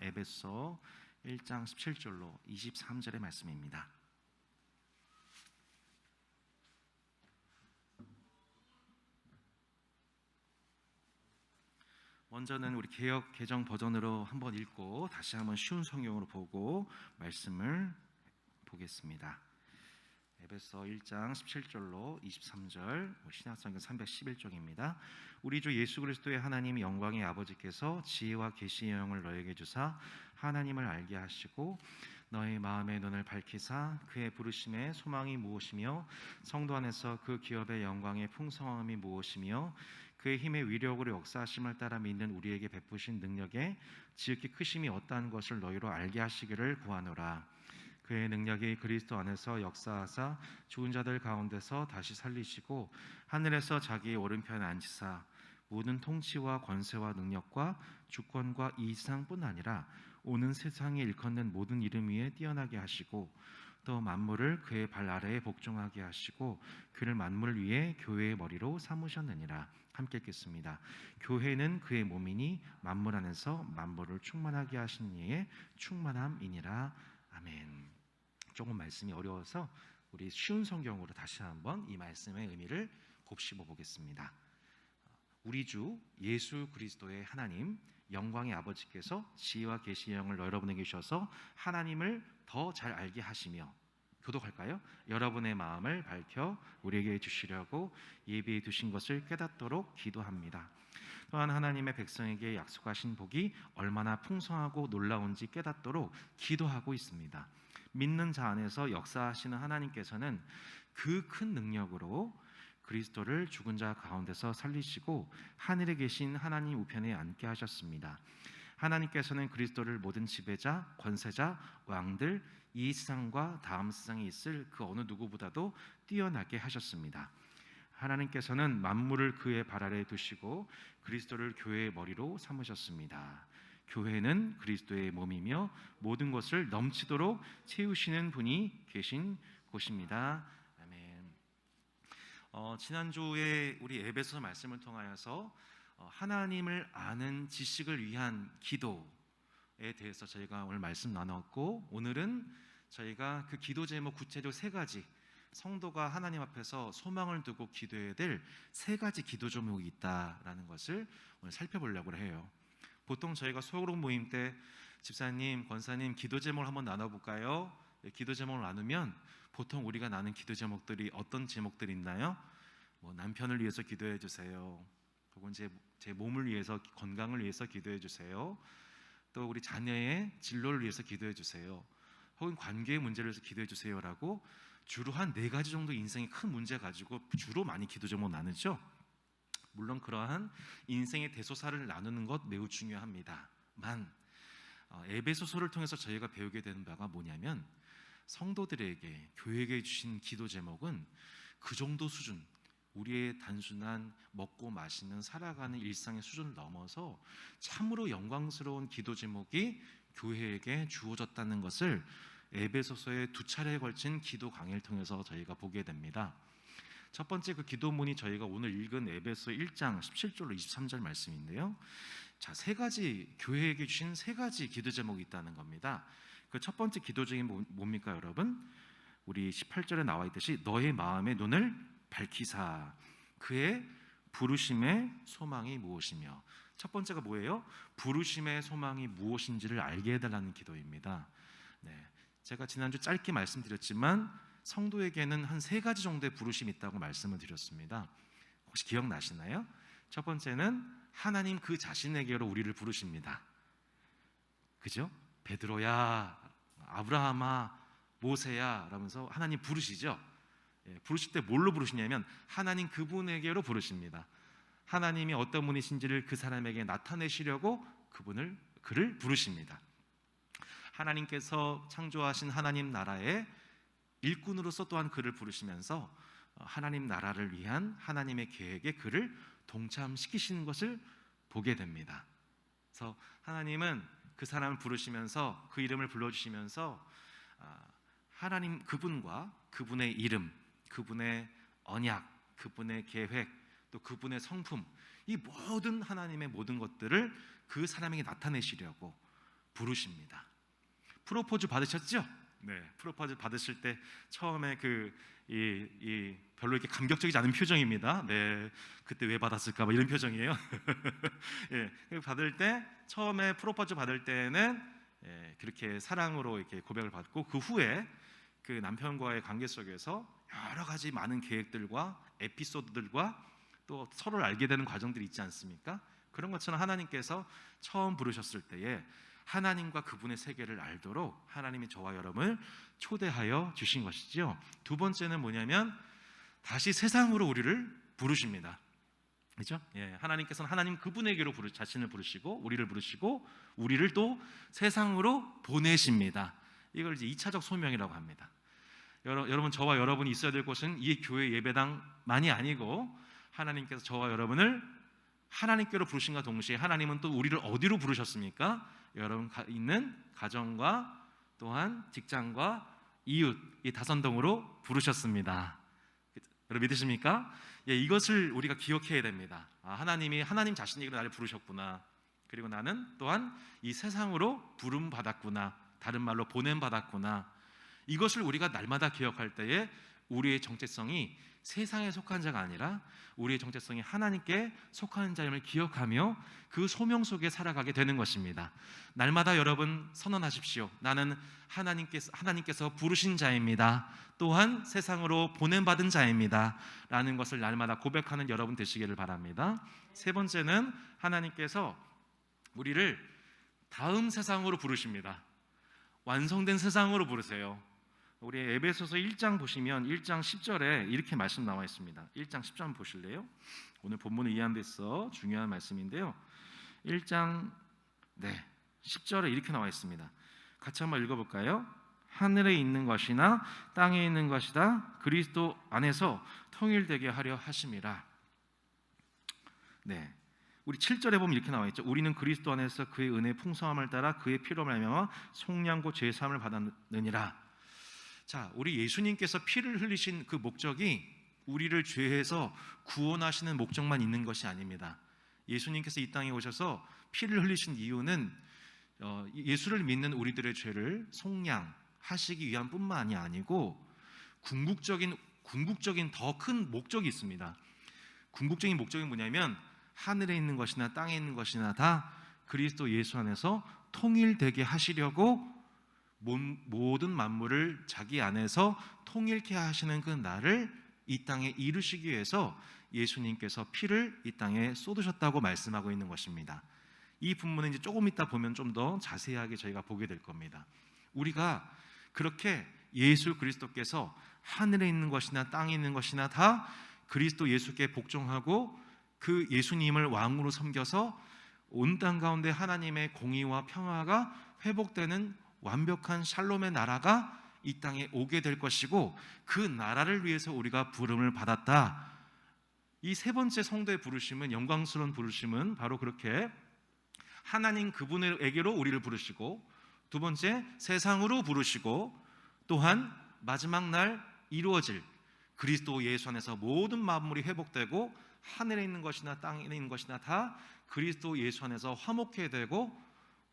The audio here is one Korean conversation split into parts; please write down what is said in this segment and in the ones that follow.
에베소 1장 17절로 23절의 말씀입니다. 먼저는 우리 개역 개정 버전으로 한번 읽고 다시 한번 쉬운 성경으로 보고 말씀을 보겠습니다. 에베소 1장 17절로 23절 신약성경 311쪽입니다. 우리 주 예수 그리스도의 하나님 영광의 아버지께서 지혜와 계시의 영을 너에게 주사 하나님을 알게 하시고 너의 마음의 눈을 밝히사 그의 부르심의 소망이 무엇이며 성도 안에서 그 기업의 영광의 풍성함이 무엇이며 그의 힘의 위력으로 역사하심을 따라 믿는 우리에게 베푸신 능력의 지극히 크심이 어떠한 것을 너희로 알게 하시기를 구하노라. 그의 능력이 그리스도 안에서 역사하사 죽은 자들 가운데서 다시 살리시고 하늘에서 자기의 오른편에 앉히사 모든 통치와 권세와 능력과 주권과 이 세상뿐 아니라 오는 세상에 일컫는 모든 이름 위에 뛰어나게 하시고 또 만물을 그의 발 아래에 복종하게 하시고 그를 만물 위에 교회의 머리로 삼으셨느니라. 함께 읽겠습니다. 교회는 그의 몸이니 만물 안에서 만물을 충만하게 하신 이의 충만함이니라. 아멘. 조금 말씀이 어려워서 우리 쉬운 성경으로 다시 한번 이 말씀의 의미를 곱씹어 보겠습니다. 우리 주 예수 그리스도의 하나님 영광의 아버지께서 지혜와 계시의 영을 여러분에게 주셔서 하나님을 더 잘 알게 하시며 교독할까요? 여러분의 마음을 밝혀 우리에게 주시려고 예비해 두신 것을 깨닫도록 기도합니다. 또한 하나님의 백성에게 약속하신 복이 얼마나 풍성하고 놀라운지 깨닫도록 기도하고 있습니다. 믿는 자 안에서 역사하시는 하나님께서는 그 큰 능력으로 그리스도를 죽은 자 가운데서 살리시고 하늘에 계신 하나님 우편에 앉게 하셨습니다. 하나님께서는 그리스도를 모든 지배자, 권세자, 왕들, 이 세상과 다음 세상에 있을 그 어느 누구보다도 뛰어나게 하셨습니다. 하나님께서는 만물을 그의 발 아래에 두시고 그리스도를 교회의 머리로 삼으셨습니다. 교회는 그리스도의 몸이며 모든 것을 넘치도록 채우시는 분이 계신 곳입니다. 아멘. 지난주에 우리 에베소 말씀을 통하여서 하나님을 아는 지식을 위한 기도에 대해서 저희가 오늘 말씀 나눴고, 오늘은 저희가 그 기도 제목 구체적으로 세 가지, 성도가 하나님 앞에서 소망을 두고 기도해야 될 세 가지 기도 제목이 있다라는 것을 오늘 살펴보려고 해요. 보통 저희가 소그룹 모임 때 집사님, 권사님 기도 제목을 한번 나눠볼까요? 기도 제목을 나누면 보통 우리가 나눈 기도 제목들이 어떤 제목들이 있나요? 남편을 위해서 기도해 주세요. 혹은 제 몸을 위해서, 건강을 위해서 기도해 주세요. 또 우리 자녀의 진로를 위해서 기도해 주세요. 혹은 관계의 문제를 위해서 기도해 주세요라고 주로 한 4가지 정도 인생의 큰 문제 가지고 주로 많이 기도 제목 나누죠. 물론 그러한 인생의 대소사를 나누는 것 매우 중요합니다만, 에베소서를 통해서 저희가 배우게 되는 바가 뭐냐면, 성도들에게, 교회에게 주신 기도 제목은 그 정도 수준, 우리의 단순한 먹고 마시는 살아가는 일상의 수준을 넘어서 참으로 영광스러운 기도 제목이 교회에게 주어졌다는 것을 에베소서의 2차례에 걸친 기도 강의를 통해서 저희가 보게 됩니다. 첫 번째 그 기도문이 저희가 오늘 읽은 에베소 1장 17절로 23절 말씀인데요. 자, 교회에게 주신 3가지 기도 제목이 있다는 겁니다. 그 첫 번째 기도 제목이 뭡니까, 여러분? 우리 18절에 나와 있듯이 너의 마음의 눈을 밝히사 그의 부르심의 소망이 무엇이며, 첫 번째가 뭐예요? 부르심의 소망이 무엇인지를 알게 해달라는 기도입니다. 네, 제가 지난주 짧게 말씀드렸지만 성도에게는 한 3가지 정도의 부르심이 있다고 말씀을 드렸습니다. 혹시 기억나시나요? 첫 번째는 하나님 그 자신에게로 우리를 부르십니다. 그죠? 베드로야, 아브라함아, 모세야 라면서 하나님 부르시죠. 부르실 때 뭘로 부르시냐면 하나님 그분에게로 부르십니다. 하나님이 어떤 분이신지를 그 사람에게 나타내시려고 그를 부르십니다. 하나님께서 창조하신 하나님 나라의 일꾼으로서 또한 그를 부르시면서 하나님 나라를 위한 하나님의 계획에 그를 동참시키시는 것을 보게 됩니다. 그래서 하나님은 그 사람을 부르시면서 그 이름을 불러주시면서 하나님 그분과 그분의 이름, 그분의 언약, 그분의 계획, 또 그분의 성품, 이 모든 하나님의 모든 것들을 그 사람에게 나타내시려고 부르십니다. 프로포즈 받으셨죠? 네, 프로포즈 받으실 때 처음에 별로 이렇게 감격적이지 않은 표정입니다. 네, 그때 왜 받았을까? 뭐 이런 표정이에요. 예, 받을 때 처음에 프로포즈 받을 때는 그렇게 사랑으로 이렇게 고백을 받고 그 후에 그 남편과의 관계 속에서 여러 가지 많은 계획들과 에피소드들과 또 서로를 알게 되는 과정들이 있지 않습니까? 그런 것처럼 하나님께서 처음 부르셨을 때에 하나님과 그분의 세계를 알도록 하나님이 저와 여러분을 초대하여 주신 것이죠. 두 번째는 뭐냐면 다시 세상으로 우리를 부르십니다. 그렇죠? 예, 하나님께서는 하나님 그분에게로 자신을 부르시고 우리를 부르시고 우리를 또 세상으로 보내십니다. 이걸 이제 2차적 소명이라고 합니다. 여러분 저와 여러분이 있어야 될 곳은 이 교회 예배당만이 아니고 하나님께서 저와 여러분을 하나님께로 부르신과 동시에 하나님은 또 우리를 어디로 부르셨습니까? 여러분 있는 가정과 또한 직장과 이웃 이 다선동으로 부르셨습니다. 여러분 믿으십니까? 예, 이것을 우리가 기억해야 됩니다. 하나님이 하나님 자신에게 나를 부르셨구나. 그리고 나는 또한 이 세상으로 부름 받았구나. 다른 말로 보냄 받았구나. 이것을 우리가 날마다 기억할 때에 우리의 정체성이 세상에 속한 자가 아니라 우리의 정체성이 하나님께 속하는 자임을 기억하며 그 소명 속에 살아가게 되는 것입니다. 날마다 여러분 선언하십시오. 나는 하나님께서 부르신 자입니다. 또한 세상으로 보냄받은 자입니다. 라는 것을 날마다 고백하는 여러분 되시기를 바랍니다. 세 번째는 하나님께서 우리를 다음 세상으로 부르십니다. 완성된 세상으로 부르세요. 우리 에베소서 1장 보시면 1장 10절에 이렇게 말씀 나와 있습니다. 1장 10절 한번 보실래요? 오늘 본문을 이해하는 데서 중요한 말씀인데요. 1장 10절에 이렇게 나와 있습니다. 같이 한번 읽어볼까요? 하늘에 있는 것이나 땅에 있는 것이다 그리스도 안에서 통일되게 하려 하심이라. 네, 우리 7절에 보면 이렇게 나와 있죠. 우리는 그리스도 안에서 그의 은혜의 풍성함을 따라 그의 피로 말미암아 속량고 죄 사함을 받았느니라. 자, 우리 예수님께서 피를 흘리신 그 목적이 우리를 죄에서 구원하시는 목적만 있는 것이 아닙니다. 예수님께서 이 땅에 오셔서 피를 흘리신 이유는 예수를 믿는 우리들의 죄를 속량하시기 위한 뿐만이 아니고 궁극적인 더 큰 목적이 있습니다. 궁극적인 목적이 뭐냐면 하늘에 있는 것이나 땅에 있는 것이나 다 그리스도 예수 안에서 통일되게 하시려고 모든 만물을 자기 안에서 통일케 하시는 그 날을 이 땅에 이루시기 위해서 예수님께서 피를 이 땅에 쏟으셨다고 말씀하고 있는 것입니다. 이 본문은 이제 조금 이따 보면 좀 더 자세하게 저희가 보게 될 겁니다. 우리가 그렇게 예수 그리스도께서 하늘에 있는 것이나 땅에 있는 것이나 다 그리스도 예수께 복종하고 그 예수님을 왕으로 섬겨서 온 땅 가운데 하나님의 공의와 평화가 회복되는 완벽한 샬롬의 나라가 이 땅에 오게 될 것이고 그 나라를 위해서 우리가 부름을 받았다. 이 세 번째 성도의 부르심은 영광스러운 부르심은 바로 그렇게 하나님 그분에게로 우리를 부르시고 두 번째 세상으로 부르시고 또한 마지막 날 이루어질 그리스도 예수 안에서 모든 만물이 회복되고 하늘에 있는 것이나 땅에 있는 것이나 다 그리스도 예수 안에서 화목해 되고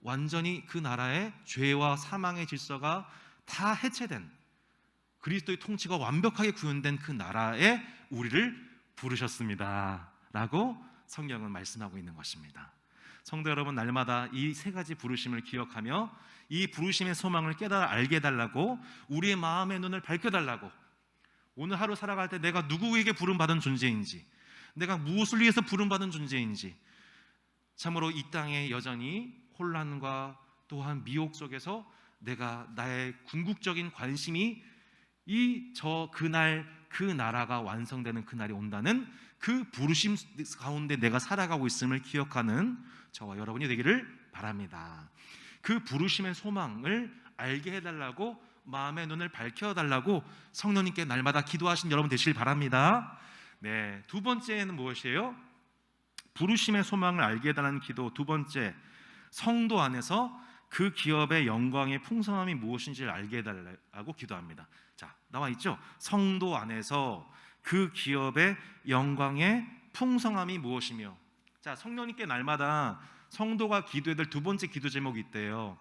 완전히 그 나라의 죄와 사망의 질서가 다 해체된 그리스도의 통치가 완벽하게 구현된 그 나라에 우리를 부르셨습니다 라고 성경은 말씀하고 있는 것입니다. 성도 여러분, 날마다 이 세 가지 부르심을 기억하며 이 부르심의 소망을 깨달아 알게 해달라고 우리의 마음의 눈을 밝혀달라고 오늘 하루 살아갈 때 내가 누구에게 부름받은 존재인지 내가 무엇을 위해서 부름받은 존재인지 참으로 이 땅에 여전히 혼란과 또한 미혹 속에서 내가 나의 궁극적인 관심이 그날 그 나라가 완성되는 그날이 온다는 그 부르심 가운데 내가 살아가고 있음을 기억하는 저와 여러분이 되기를 바랍니다. 그 부르심의 소망을 알게 해달라고 마음의 눈을 밝혀달라고 성령님께 날마다 기도하신 여러분 되시길 바랍니다. 네, 두 번째는 무엇이에요? 부르심의 소망을 알게 해달라는 기도. 두 번째, 성도 안에서 그 기업의 영광의 풍성함이 무엇인지를 알게 해달라고 기도합니다. 자, 나와 있죠? 성도 안에서 그 기업의 영광의 풍성함이 무엇이며. 자, 성령님께 날마다 성도가 기도해야 될 두 번째 기도 제목이 있대요.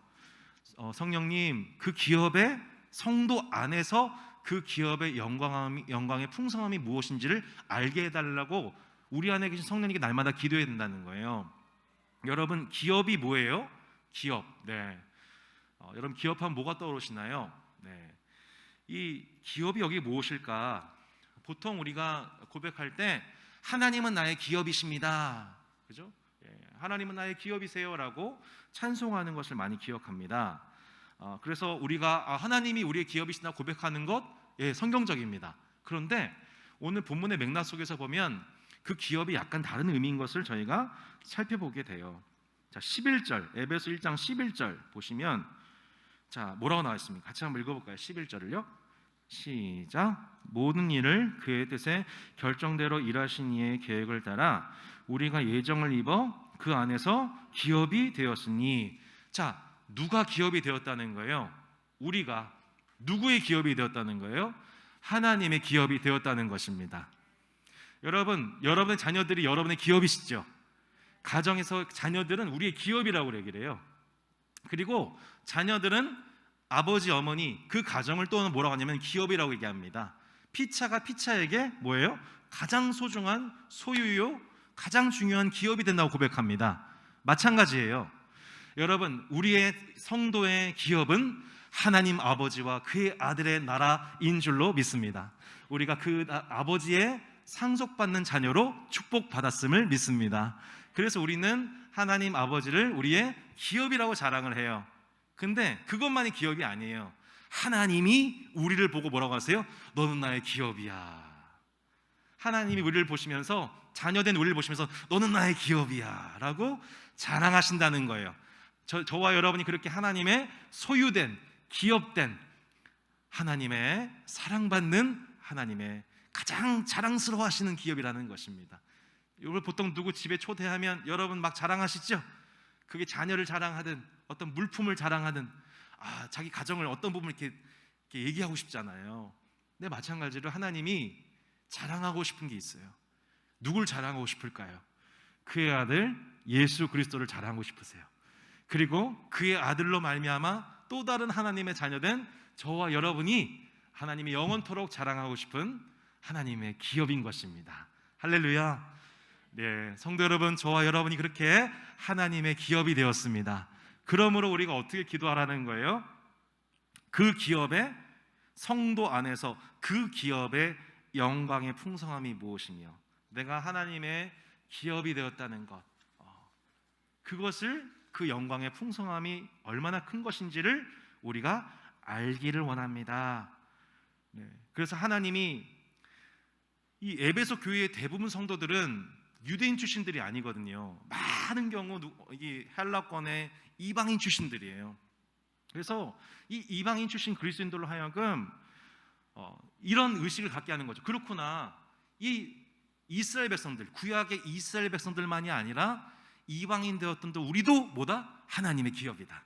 성령님, 그 기업의 성도 안에서 그 기업의 영광의 풍성함이 무엇인지를 알게 해달라고 우리 안에 계신 성령님께 날마다 기도해야 된다는 거예요. 여러분, 기업이 뭐예요? 기업. 네. 여러분, 기업하면 뭐가 떠오르시나요? 네. 이 기업이 여기 무엇일까? 보통 우리가 고백할 때 하나님은 나의 기업이십니다. 그죠? 하나님은 나의 기업이세요라고 찬송하는 것을 많이 기억합니다. 그래서 우리가 하나님이 우리의 기업이시다 고백하는 것, 성경적입니다. 그런데 오늘 본문의 맥락 속에서 보면 그 기업이 약간 다른 의미인 것을 저희가 살펴보게 돼요. 자, 11절, 에베소 1장 11절 보시면 자, 뭐라고 나와 있습니까? 같이 한번 읽어볼까요? 11절을요. 시작. 모든 일을 그의 뜻에 결정대로 일하신 이의 계획을 따라 우리가 예정을 입어 그 안에서 기업이 되었으니. 자, 누가 기업이 되었다는 거예요? 우리가. 누구의 기업이 되었다는 거예요? 하나님의 기업이 되었다는 것입니다. 여러분의 자녀들이 여러분의 기업이시죠? 가정에서 자녀들은 우리의 기업이라고 얘기를 해요. 그리고 자녀들은 아버지, 어머니, 그 가정을 또 뭐라고 하냐면 기업이라고 얘기합니다. 피차가 피차에게 뭐예요? 가장 소중한 소유요, 가장 중요한 기업이 된다고 고백합니다. 마찬가지예요. 여러분, 우리의 성도의 기업은 하나님 아버지와 그의 아들의 나라인 줄로 믿습니다. 우리가 그 아버지의 상속받는 자녀로 축복받았음을 믿습니다. 그래서 우리는 하나님 아버지를 우리의 기업이라고 자랑을 해요. 근데 그것만이 기업이 아니에요. 하나님이 우리를 보고 뭐라고 하세요? 너는 나의 기업이야. 하나님이 우리를 보시면서, 자녀된 우리를 보시면서 너는 나의 기업이야 라고 자랑하신다는 거예요. 저와 여러분이 그렇게 하나님의 소유된, 기업된, 하나님의 사랑받는, 하나님의 가장 자랑스러워하시는 기업이라는 것입니다. 이걸 보통 누구 집에 초대하면 여러분 막 자랑하시죠? 그게 자녀를 자랑하든 어떤 물품을 자랑하든 자기 가정을 어떤 부분을 이렇게 얘기하고 싶잖아요. 근데 마찬가지로 하나님이 자랑하고 싶은 게 있어요. 누굴 자랑하고 싶을까요? 그의 아들 예수 그리스도를 자랑하고 싶으세요. 그리고 그의 아들로 말미암아 또 다른 하나님의 자녀된 저와 여러분이 하나님이 영원토록 자랑하고 싶은 하나님의 기업인 것입니다. 할렐루야. 네, 성도 여러분, 저와 여러분이 그렇게 하나님의 기업이 되었습니다. 그러므로 우리가 어떻게 기도하라는 거예요? 그 기업의 성도 안에서 그 기업의 영광의 풍성함이 무엇이며 내가 하나님의 기업이 되었다는 것, 그것을, 그 영광의 풍성함이 얼마나 큰 것인지를 우리가 알기를 원합니다. 네, 그래서 하나님이 이 에베소 교회의 대부분 성도들은 유대인 출신들이 아니거든요. 많은 경우 이 헬라권의 이방인 출신들이에요. 그래서 이 이방인 출신 그리스도인들로 하여금 이런 의식을 갖게 하는 거죠. 그렇구나, 이 이스라엘 백성들, 구약의 이스라엘 백성들만이 아니라 이방인 되었던 우리도 뭐다? 하나님의 기업이다.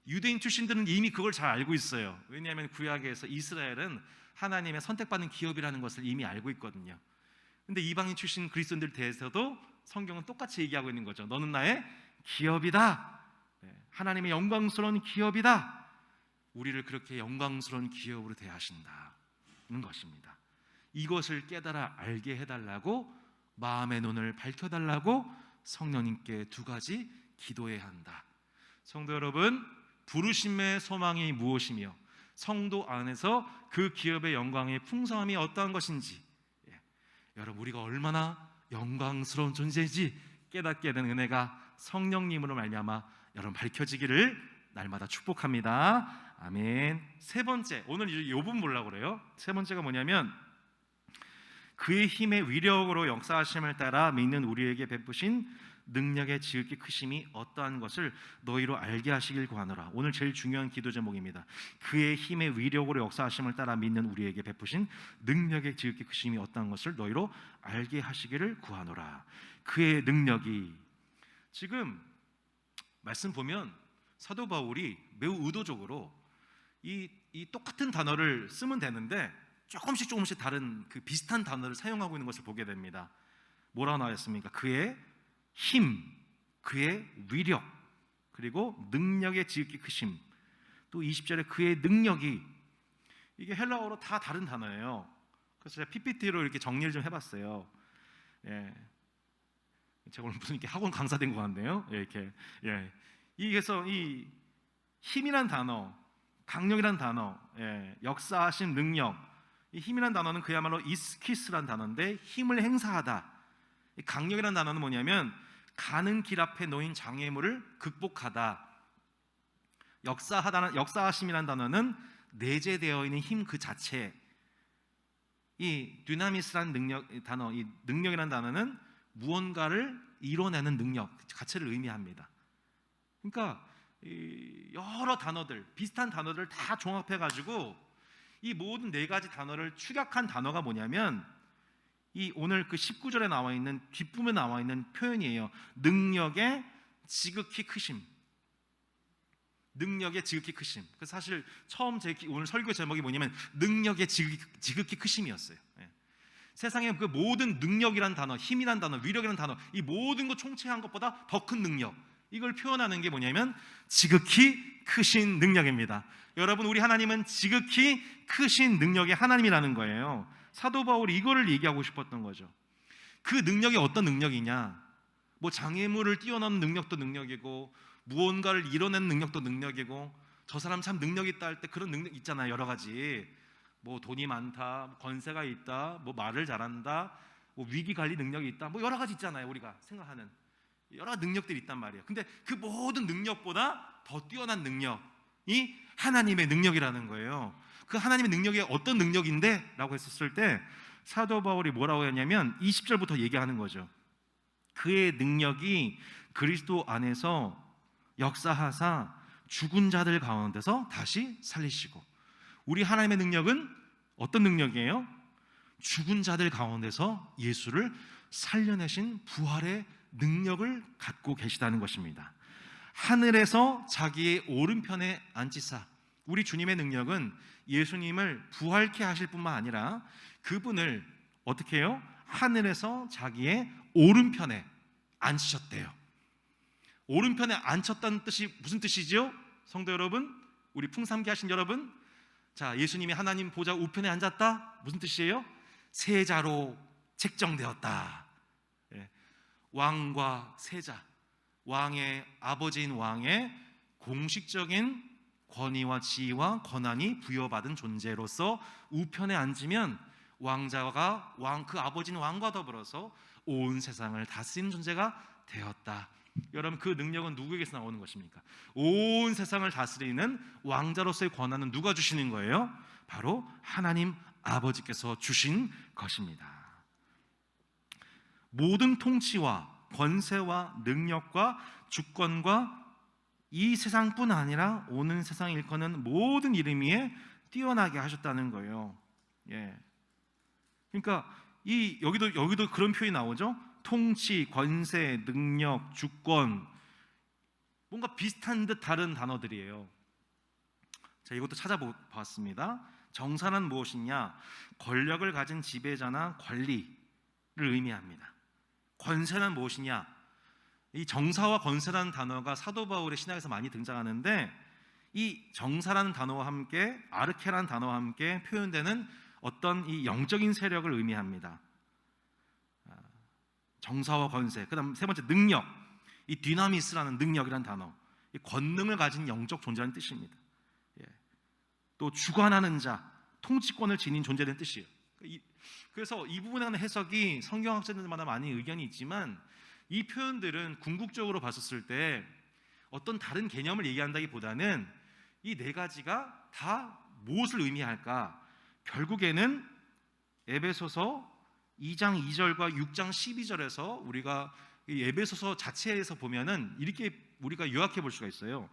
유대인 출신들은 이미 그걸 잘 알고 있어요. 왜냐하면 구약에서 이스라엘은 하나님의 선택받는 기업이라는 것을 이미 알고 있거든요. 근데 이방인 출신 그리스도인들 대해서도 성경은 똑같이 얘기하고 있는 거죠. 너는 나의 기업이다. 하나님의 영광스러운 기업이다. 우리를 그렇게 영광스러운 기업으로 대하신다는 것입니다. 이것을 깨달아 알게 해달라고, 마음의 눈을 밝혀달라고 성령님께 두 가지 기도해야 한다. 성도 여러분, 부르심의 소망이 무엇이며 성도 안에서 그 기업의 영광의 풍성함이 어떠한 것인지, 여러분, 우리가 얼마나 영광스러운 존재인지 깨닫게 되는 은혜가 성령님으로 말미암아 여러분 밝혀지기를 날마다 축복합니다. 아멘. 세 번째, 오늘 이 부분 보려고 그래요. 세 번째가 뭐냐면 그의 힘의 위력으로 역사하심을 따라 믿는 우리에게 베푸신 능력의 지극히 크심이 어떠한 것을 너희로 알게 하시길 구하노라. 오늘 제일 중요한 기도 제목입니다. 그의 힘의 위력으로 역사하심을 따라 믿는 우리에게 베푸신 능력의 지극히 크심이 어떠한 것을 너희로 알게 하시기를 구하노라. 그의 능력이, 지금 말씀 보면 사도 바울이 매우 의도적으로 이 똑같은 단어를 쓰면 되는데 조금씩 다른 그 비슷한 단어를 사용하고 있는 것을 보게 됩니다. 뭐라고 나왔습니까? 그의 힘, 그의 위력, 그리고 능력의 지극히 크심. 또 20절에 그의 능력이, 이게 헬라어로 다 다른 단어예요. 그래서 제가 PPT로 이렇게 정리를 좀 해봤어요. 예. 제가 오늘 무슨 이렇게 학원 강사 된 것 같네요. 예, 이렇게. 예. 그래서 이 힘이란 단어, 강력이란 단어, 예, 역사하신 능력, 이 힘이란 단어는 그야말로 이스키스란 단어인데 힘을 행사하다. 이 강력이란 단어는 뭐냐면 가는 길 앞에 놓인 장애물을 극복하다. 역사하심이란 단어는 내재되어 있는 힘 그 자체. 이 dynamis란 단어, 이 능력이란 단어는 무언가를 이뤄내는 능력 자체를 의미합니다. 그러니까 여러 단어들, 비슷한 단어들을 다 종합해가지고 이 모든 네 가지 단어를 축약한 단어가 뭐냐면 이 오늘 그 19절에 나와 있는 뒷부분에 나와 있는 표현이에요. 능력의 지극히 크심. 능력의 지극히 크심. 그래서 사실 처음 오늘 설교 제목이 뭐냐면 능력의 지극히 크심이었어요. 예. 세상에 그 모든 능력이란 단어, 힘이란 단어, 위력이란 단어, 이 모든 거 총체한 것보다 더 큰 능력, 이걸 표현하는 게 뭐냐면 지극히 크신 능력입니다. 여러분, 우리 하나님은 지극히 크신 능력의 하나님이라는 거예요. 사도 바울이 이거를 얘기하고 싶었던 거죠. 그 능력이 어떤 능력이냐? 뭐 장애물을 뛰어넘는 능력도 능력이고, 무언가를 이뤄내는 능력도 능력이고, 저 사람 참 능력 있다 할 때 그런 능력 있잖아요. 여러 가지. 뭐 돈이 많다, 권세가 있다, 뭐 말을 잘한다, 뭐 위기 관리 능력이 있다, 뭐 여러 가지 있잖아요. 우리가 생각하는 여러 능력들이 있단 말이에요. 근데 그 모든 능력보다 더 뛰어난 능력이 하나님의 능력이라는 거예요. 그 하나님의 능력이 어떤 능력인데? 라고 했었을 때 사도 바울이 뭐라고 했냐면 20절부터 얘기하는 거죠. 그의 능력이 그리스도 안에서 역사하사 죽은 자들 가운데서 다시 살리시고, 우리 하나님의 능력은 어떤 능력이에요? 죽은 자들 가운데서 예수를 살려내신 부활의 능력을 갖고 계시다는 것입니다. 하늘에서 자기의 오른편에 앉히사, 우리 주님의 능력은 예수님을 부활케 하실 뿐만 아니라 그분을 어떻게 해요? 하늘에서 자기의 오른편에 앉히셨대요. 오른편에 앉혔다는 뜻이 무슨 뜻이죠? 성도 여러분, 우리 풍삼기 하신 여러분, 자, 예수님이 하나님 보좌 우편에 앉았다, 무슨 뜻이에요? 세자로 책정되었다. 예. 왕과 세자, 왕의 아버지인 왕의 공식적인 권위와 지위와 권한이 부여받은 존재로서 우편에 앉으면 왕자가 그 아버지인 왕과 더불어서 온 세상을 다스리는 존재가 되었다. 여러분, 그 능력은 누구에게서 나오는 것입니까? 온 세상을 다스리는 왕자로서의 권한은 누가 주시는 거예요? 바로 하나님 아버지께서 주신 것입니다. 모든 통치와 권세와 능력과 주권과 이 세상뿐 아니라 오는 세상 일컫는 모든 이름 위에 뛰어나게 하셨다는 거예요. 예. 그러니까 여기도 그런 표현이 나오죠. 통치, 권세, 능력, 주권, 뭔가 비슷한 듯 다른 단어들이에요. 자, 이것도 찾아봤습니다. 정사는 무엇이냐? 권력을 가진 지배자나 권리를 의미합니다. 권세는 무엇이냐? 이 정사와 권세라는 단어가 사도 바울의 신학에서 많이 등장하는데, 이 정사라는 단어와 함께 아르케라는 단어와 함께 표현되는 어떤 이 영적인 세력을 의미합니다. 정사와 권세, 그 다음 세 번째 능력, 이 디나미스라는 능력이라는 단어, 이 권능을 가진 영적 존재라는 뜻입니다. 예. 또 주관하는 자, 통치권을 지닌 존재라는 뜻이에요. 그래서 이 부분에 대한 해석이 성경학자들마다 많이 의견이 있지만, 이 표현들은 궁극적으로 봤었을 때 어떤 다른 개념을 얘기한다기보다는 이 네 가지가 다 무엇을 의미할까? 결국에는 에베소서 2장 2절과 6장 12절에서 우리가 이 에베소서 자체에서 보면은 이렇게 우리가 요약해 볼 수가 있어요.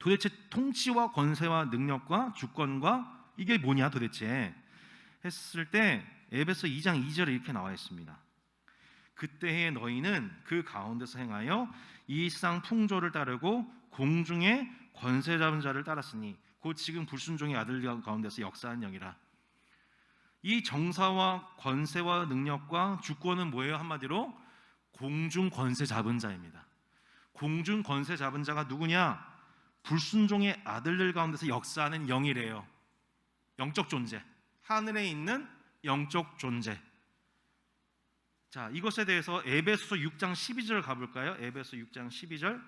도대체 통치와 권세와 능력과 주권과 이게 뭐냐 도대체 했을 때 에베소 2장 2절에 이렇게 나와 있습니다. 그때의 너희는 그 가운데서 행하여 이 세상 풍조를 따르고 공중의 권세 잡은 자를 따랐으니 곧 지금 불순종의 아들 가운데서 역사한 영이라. 이 정사와 권세와 능력과 주권은 뭐예요? 한마디로 공중 권세 잡은 자입니다. 공중 권세 잡은 자가 누구냐? 불순종의 아들들 가운데서 역사하는 영이래요. 영적 존재, 하늘에 있는 영적 존재. 자, 이것에 대해서 에베소서 6장 12절 가볼까요? 에베소 6장 12절.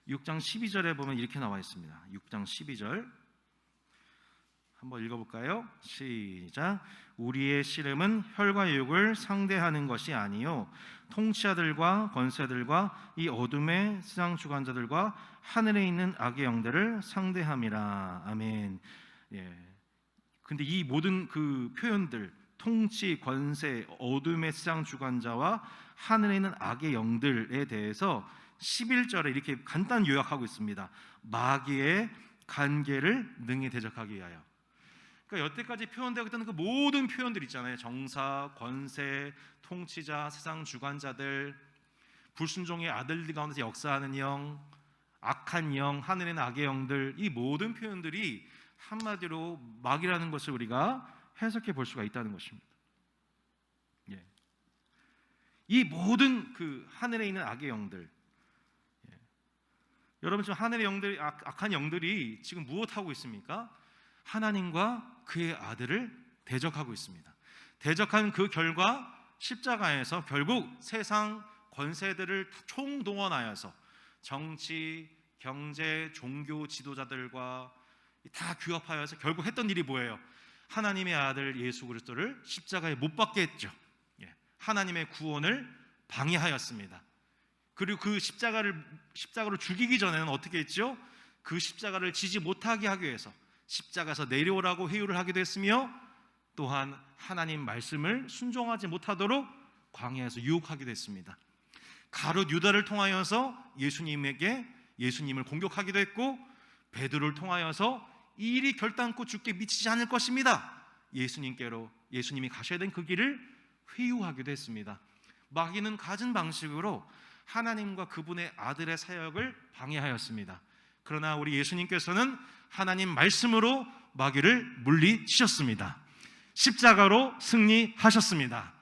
6장 12절에 보면 이렇게 나와 있습니다. 6장 12절 한번 읽어볼까요? 시작. 우리의 씨름은 혈과 육을 상대하는 것이 아니요 통치자들과 권세들과 이 어둠의 세상 주관자들과 하늘에 있는 악의 영들을 상대함이라. 아멘. 예. 근데 이 모든 그 표현들, 통치, 권세, 어둠의 세상 주관자와 하늘에 있는 악의 영들에 대해서 11절에 이렇게 간단 요약하고 있습니다. 마귀의 간계를 능히 대적하기 위하여. 그러니까 여태까지 표현되고 있던 그 모든 표현들 있잖아요. 정사, 권세, 통치자, 세상 주관자들, 불순종의 아들들 가운데서 역사하는 영, 악한 영, 하늘에 있는 악의 영들, 이 모든 표현들이 한마디로 마귀라는 것을 우리가 해석해 볼 수가 있다는 것입니다. 예. 이 모든 그 하늘에 있는 악의 영들, 예. 여러분 지금 하늘의 영들, 악한 영들이 지금 무엇하고 있습니까? 하나님과 그의 아들을 대적하고 있습니다. 대적한 그 결과 십자가에서 결국 세상 권세들을 총동원하여서 정치, 경제, 종교 지도자들과 다 규합하여서 결국 했던 일이 뭐예요? 하나님의 아들 예수 그리스도를 십자가에 못 박게 했죠. 하나님의 구원을 방해하였습니다. 그리고 그 십자가로 죽이기 전에는 어떻게 했죠? 그 십자가를 지지 못하게 하기 위해서 십자가에서 내려오라고 회유를 하기도 했으며, 또한 하나님 말씀을 순종하지 못하도록 광야에서 유혹하기도 했습니다. 가룟 유다를 통하여서 예수님을 공격하기도 했고, 베드로를 통하여서 이 일이 결단코 죽게 미치지 않을 것입니다, 예수님이 가셔야 된 그 길을 회유하기도 했습니다. 마귀는 가진 방식으로 하나님과 그분의 아들의 사역을 방해하였습니다. 그러나 우리 예수님께서는 하나님 말씀으로 마귀를 물리치셨습니다. 십자가로 승리하셨습니다.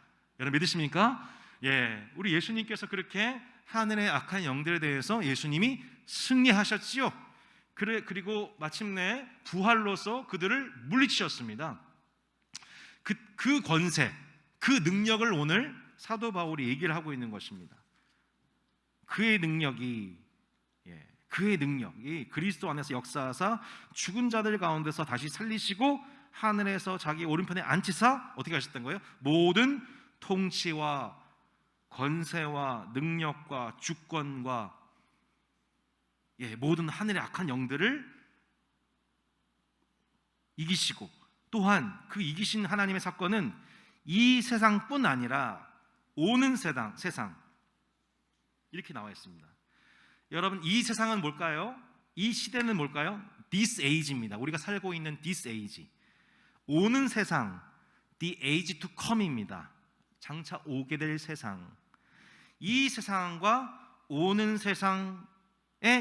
여러분 믿으십니까? 예, 우리 예수님께서 그렇게 하늘의 악한 영들에 대해서 예수님이 승리하셨지요. 그리고 마침내 부활로서 그들을 물리치셨습니다. 그 권세, 그 능력을 오늘 사도 바울이 얘기를 하고 있는 것입니다. 그의 능력이 그리스도 안에서 역사하사 죽은 자들 가운데서 다시 살리시고 하늘에서 자기 오른편에 앉히사 어떻게 하셨던 거예요? 모든 통치와 권세와 능력과 주권과 모든 하늘의 악한 영들을 이기시고, 또한 그 이기신 하나님의 사건은 이 세상뿐 아니라 오는 세상 이렇게 나와 있습니다. 여러분, 이 세상은 뭘까요? 이 시대는 뭘까요? This age입니다. 우리가 살고 있는 this age, 오는 세상, the age to come입니다. 장차 오게 될 세상. 이 세상과 오는 세상에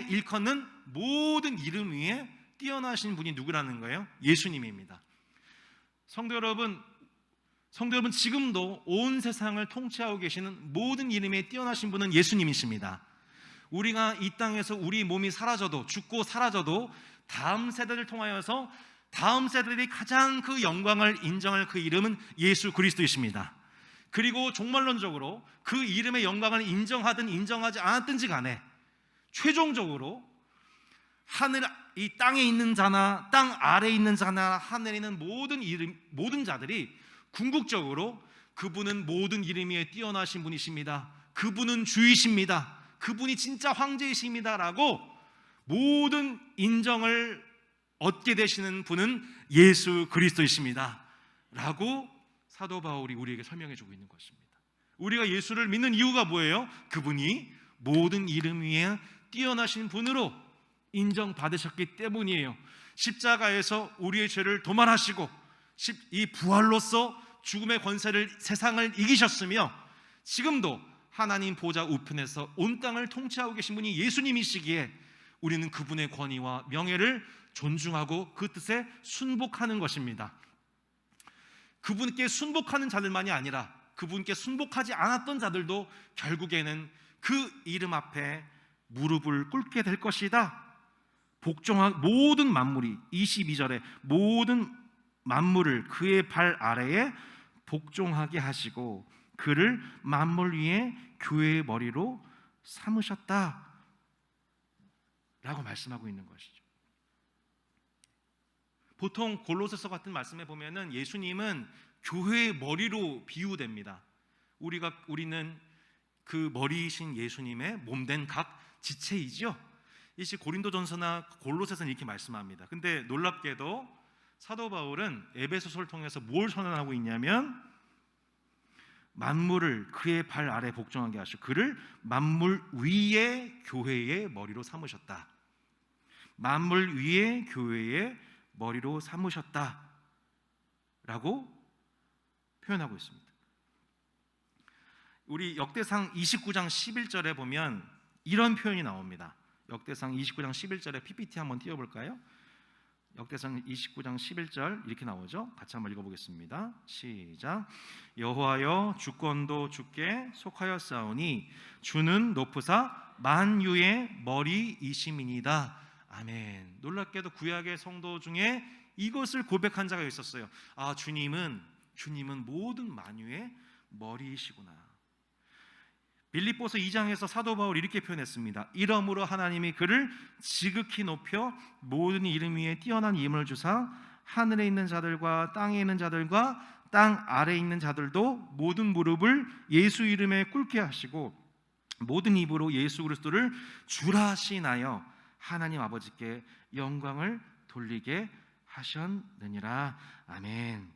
일컫는 모든 이름 위에 뛰어나신 분이 누구라는 거예요? 예수님입니다. 성도 여러분, 지금도 온 세상을 통치하고 계시는 모든 이름에 뛰어나신 분은 예수님이십니다. 우리가 이 땅에서 우리 몸이 사라져도, 죽고 사라져도 다음 세대를 통하여서 다음 세대들이 가장 그 영광을 인정할 그 이름은 예수 그리스도이십니다. 그리고 종말론적으로 그 이름의 영광을 인정하든 인정하지 않았든지 간에 최종적으로 이 땅에 있는 자나 땅 아래에 있는 자나 하늘에 있는 모든 자들이 궁극적으로 그분은 모든 이름 위에 뛰어나신 분이십니다, 그분은 주이십니다, 그분이 진짜 황제이십니다 라고 모든 인정을 얻게 되시는 분은 예수 그리스도이십니다 라고 사도 바울이 우리에게 설명해 주고 있는 것입니다. 우리가 예수를 믿는 이유가 뭐예요? 그분이 모든 이름 위에 뛰어나신 분으로 인정받으셨기 때문이에요. 십자가에서 우리의 죄를 도말하시고 이 부활로서 죽음의 권세를, 세상을 이기셨으며 지금도 하나님 보좌 우편에서 온 땅을 통치하고 계신 분이 예수님이시기에 우리는 그분의 권위와 명예를 존중하고 그 뜻에 순복하는 것입니다. 그분께 순복하는 자들만이 아니라 그분께 순복하지 않았던 자들도 결국에는 그 이름 앞에 무릎을 꿇게 될 것이다 모든 만물이 22절에 모든 만물을 그의 발 아래에 복종하게 하시고 그를 만물 위에 교회의 머리로 삼으셨다 라고 말씀하고 있는 것이죠. 보통 골로새서 같은 말씀에 보면은 예수님은 교회의 머리로 비유됩니다. 우리는 그 머리이신 예수님의 몸된 각 지체이죠. 이시 고린도전서나 골로새서는 이렇게 말씀합니다. 근데 놀랍게도 사도 바울은 에베소서를 통해서 뭘 선언하고 있냐면 만물을 그의 발 아래 복종하게 하시고 그를 만물 위에 교회의 머리로 삼으셨다. 만물 위에 교회의 머리로 삼으셨다 라고 표현하고 있습니다. 우리 역대상 29장 11절에 보면 이런 표현이 나옵니다. 역대상 29장 11절에 PPT 한번 띄워볼까요? 역대상 29장 11절 이렇게 나오죠. 같이 한번 읽어보겠습니다. 시작. 여호와여 주권도 주께 속하였사오니 주는 높으사 만유의 머리이심이니이다. 아멘. 놀랍게도 구약의 성도 중에 이것을 고백한 자가 있었어요. 아, 주님은 모든 만유의 머리이시구나. 빌립보서 2장에서 사도 바울이 이렇게 표현했습니다. 이러므로 하나님이 그를 지극히 높여 모든 이름 위에 뛰어난 이름을 주사 하늘에 있는 자들과 땅에 있는 자들과 땅 아래에 있는 자들도 모든 무릎을 예수 이름에 꿇게 하시고 모든 입으로 예수 그리스도를 주라 하시나요 하나님 아버지께 영광을 돌리게 하셨느니라. 아멘.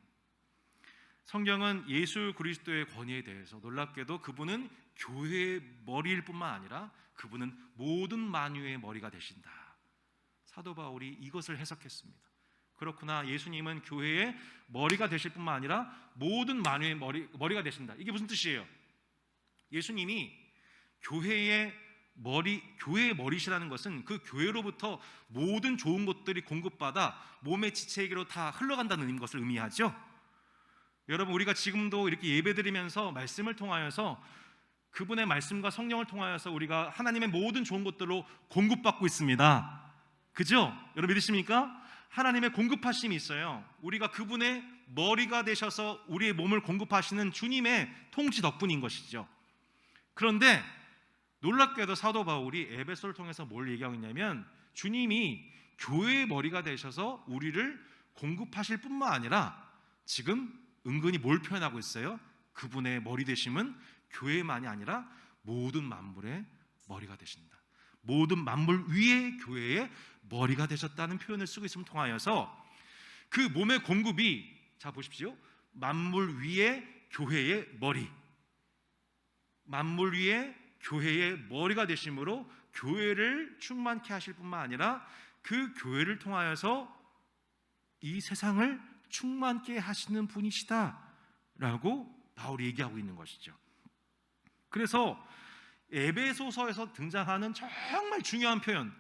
성경은 예수 그리스도의 권위에 대해서 놀랍게도 그분은 교회의 머리일 뿐만 아니라 그분은 모든 만유의 머리가 되신다. 사도 바울이 이것을 해석했습니다. 그렇구나, 예수님은 교회의 머리가 되실 뿐만 아니라 모든 만유의 머리가 되신다. 이게 무슨 뜻이에요? 예수님이 교회의 머리시라는 것은 그 교회로부터 모든 좋은 것들이 공급받아 몸의 지체에게로 다 흘러간다는 것을 의미하죠. 여러분, 우리가 지금도 이렇게 예배드리면서 말씀을 통하여서 그분의 말씀과 성령을 통하여서 우리가 하나님의 모든 좋은 것들로 공급받고 있습니다. 그죠? 여러분 믿으십니까? 하나님의 공급하심이 있어요. 우리가 그분의 머리가 되셔서 우리의 몸을 공급하시는 주님의 통치 덕분인 것이죠. 그런데 놀랍게도 사도 바울이 에베소를 통해서 뭘 얘기하고 있냐면 주님이 교회의 머리가 되셔서 우리를 공급하실 뿐만 아니라 지금 은근히 뭘 표현하고 있어요? 그분의 머리 되심은 교회만이 아니라 모든 만물의 머리가 되신다. 모든 만물 위에 교회의 머리가 되셨다는 표현을 쓰고 있음을 통하여서 그 몸의 공급이, 자 보십시오, 만물 위에 교회의 머리, 만물 위에 교회의 머리가 되심으로 교회를 충만케 하실 뿐만 아니라 그 교회를 통하여서 이 세상을 충만케 하시는 분이시다라고 바울이 얘기하고 있는 것이죠. 그래서 에베소서에서 등장하는 정말 중요한 표현,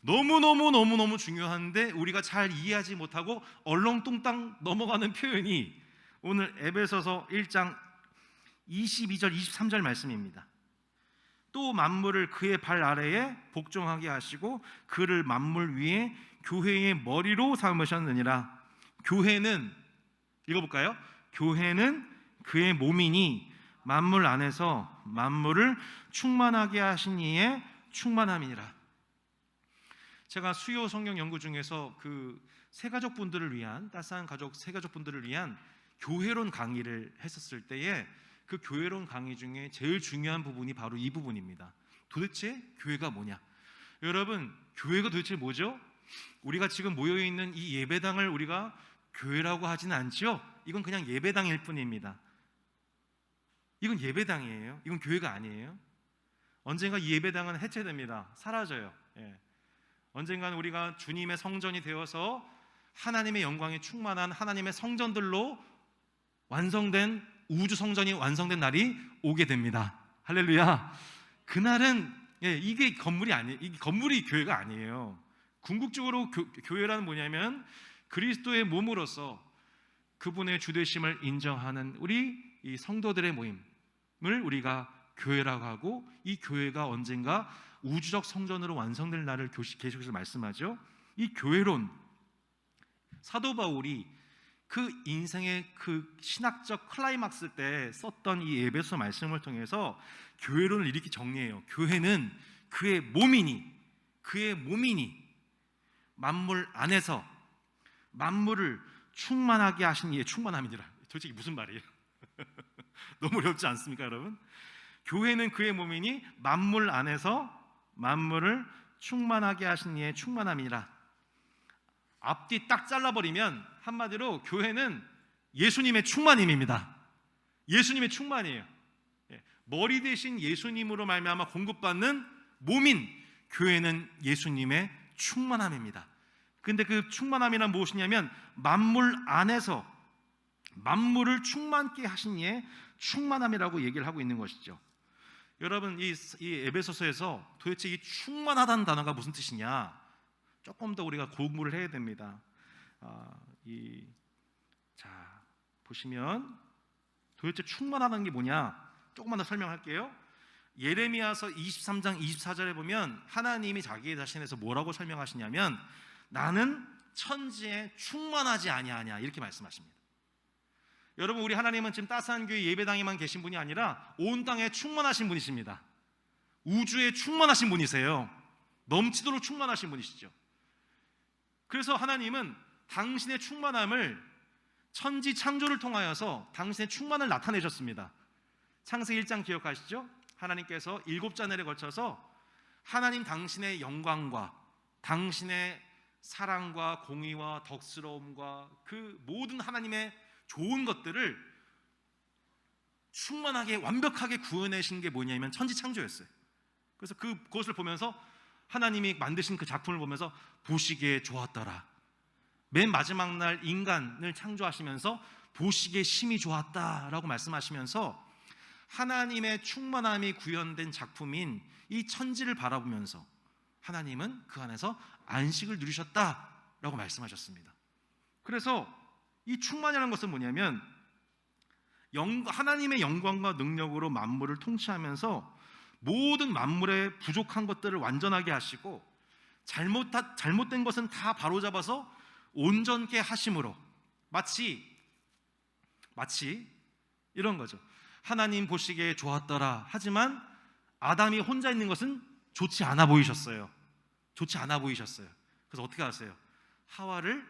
너무너무 중요한데 우리가 잘 이해하지 못하고 얼렁뚱땅 넘어가는 표현이 오늘 에베소서 1장 22절 23절 말씀입니다. 또 만물을 그의 발 아래에 복종하게 하시고 그를 만물 위에 교회의 머리로 삼으셨느니라. 교회는, 읽어볼까요? 교회는 그의 몸이니 만물 안에서 만물을 충만하게 하신 이의 충만함이니라. 제가 수요 성경 연구 중에서 그 새가족분들을 위한, 따스한 가족 새가족분들을 위한 교회론 강의를 했었을 때에 그 교회론 강의 중에 제일 중요한 부분이 바로 이 부분입니다. 도대체 교회가 뭐냐? 여러분, 교회가 도대체 뭐죠? 우리가 지금 모여있는 이 예배당을 우리가 교회라고 하지는 않죠? 이건 그냥 예배당일 뿐입니다. 이건 예배당이에요. 이건 교회가 아니에요. 언젠가 이 예배당은 해체됩니다. 사라져요. 언젠가는 우리가 주님의 성전이 되어서 하나님의 영광이 충만한 하나님의 성전들로 완성된 우주 성전이 완성된 날이 오게 됩니다. 할렐루야. 그날은 이게 건물이 아니에요. 이 건물이 교회가 아니에요. 궁극적으로 교회라는 뭐냐면 그리스도의 몸으로서 그분의 주되심을 인정하는 우리 이 성도들의 모임을 우리가 교회라고 하고, 이 교회가 언젠가 우주적 성전으로 완성될 날을 계속해서 말씀하죠. 이 교회론, 사도 바울이 그 인생의 그 신학적 클라이막스 때 썼던 이 에베소 말씀을 통해서 교회론을 이렇게 정리해요. 교회는 그의 몸이니 만물 안에서 만물을 충만하게 하신 이의 충만함이니라. 도대체 이게 무슨 말이에요? 너무 어렵지 않습니까, 여러분? 교회는 그의 몸이니 만물 안에서 만물을 충만하게 하신 이의 충만함이니라. 앞뒤 딱 잘라버리면 한마디로 교회는 예수님의 충만임입니다. 예수님의 충만이에요. 머리 대신 예수님으로 말미암아 공급받는 몸인 교회는 예수님의 충만함입니다. 근데 그 충만함이란 무엇이냐면 만물 안에서 만물을 충만케 하신 이의 충만함이라고 얘기를 하고 있는 것이죠. 여러분, 이 에베소서에서 도대체 이 충만하다는 단어가 무슨 뜻이냐? 조금 더 우리가 공부를 해야 됩니다. 자, 보시면 도대체 충만하다는 게 뭐냐? 조금만 더 설명할게요. 예레미야서 23장 24절에 보면 하나님이 자기 자신에서 뭐라고 설명하시냐면 나는 천지에 충만하지 아니하냐 이렇게 말씀하십니다. 여러분, 우리 하나님은 지금 따스한 교회 예배당에만 계신 분이 아니라 온 땅에 충만하신 분이십니다. 우주에 충만하신 분이세요. 넘치도록 충만하신 분이시죠. 그래서 하나님은 당신의 충만함을 천지 창조를 통하여서 당신의 충만을 나타내셨습니다. 창세기 1장 기억하시죠? 하나님께서 7자날에 걸쳐서 하나님 당신의 영광과 당신의 사랑과 공의와 덕스러움과 그 모든 하나님의 좋은 것들을 충만하게 완벽하게 구현하신 게 뭐냐면 천지 창조였어요. 그래서 그것을 보면서 하나님이 만드신 그 작품을 보면서 보시기에 좋았더라. 맨 마지막 날 인간을 창조하시면서 보시기에 심히 좋았다라고 말씀하시면서 하나님의 충만함이 구현된 작품인 이 천지를 바라보면서 하나님은 그 안에서 안식을 누리셨다라고 말씀하셨습니다. 그래서 이 충만이라는 것은 뭐냐면 하나님의 영광과 능력으로 만물을 통치하면서 모든 만물의 부족한 것들을 완전하게 하시고 잘못된 것은 다 바로잡아서 온전케 하심으로 마치 이런 거죠. 하나님 보시기에 좋았더라. 하지만 아담이 혼자 있는 것은 좋지 않아 보이셨어요. 그래서 어떻게 하세요? 하와를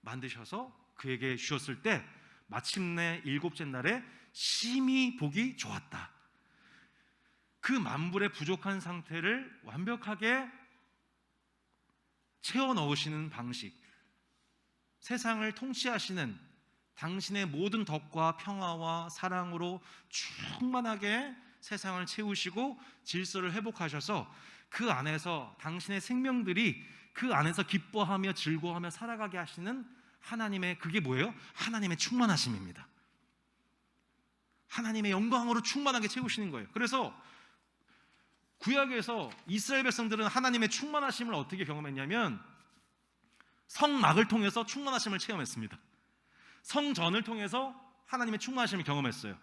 만드셔서 그에게 주셨을 때 마침내 7째 날에 심히 보기 좋았다. 그 만물의 부족한 상태를 완벽하게 채워 넣으시는 방식, 세상을 통치하시는 당신의 모든 덕과 평화와 사랑으로 충만하게 세상을 채우시고 질서를 회복하셔서 그 안에서 당신의 생명들이 그 안에서 기뻐하며 즐거워하며 살아가게 하시는 하나님의, 그게 뭐예요? 하나님의 충만하심입니다. 하나님의 영광으로 충만하게 채우시는 거예요. 그래서 구약에서 이스라엘 백성들은 하나님의 충만하심을 어떻게 경험했냐면 성막을 통해서 충만하심을 체험했습니다. 성전을 통해서 하나님의 충만하심을 경험했어요.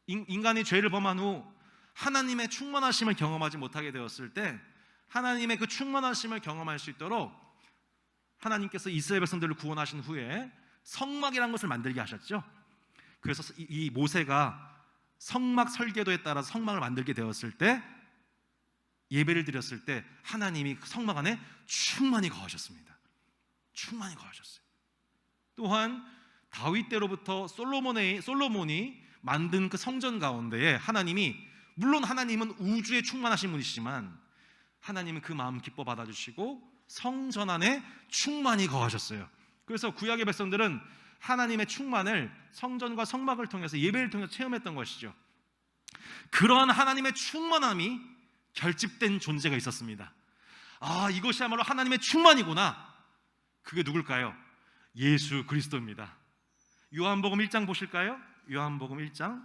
인간이 죄를 범한 후 하나님의 충만하심을 경험하지 못하게 되었을 때 하나님의 그 충만하심을 경험할 수 있도록 하나님께서 이스라엘 백성들을 구원하신 후에 성막이라는 것을 만들게 하셨죠. 그래서 이 모세가 성막 설계도에 따라 성막을 만들게 되었을 때 예배를 드렸을 때 하나님이 그 성막 안에 충만히 거하셨습니다. 충만히 거하셨어요. 또한 다윗 때로부터 솔로몬이 만든 그 성전 가운데에 하나님이, 물론 하나님은 우주에 충만하신 분이시지만 하나님은 그 마음 기뻐 받아주시고 성전 안에 충만히 거하셨어요. 그래서 구약의 백성들은 하나님의 충만을 성전과 성막을 통해서 예배를 통해서 체험했던 것이죠. 그러한 하나님의 충만함이 결집된 존재가 있었습니다. 아, 이것이야말로 하나님의 충만이구나. 그게 누굴까요? 예수 그리스도입니다. 요한복음 1장 보실까요? 요한복음 1장.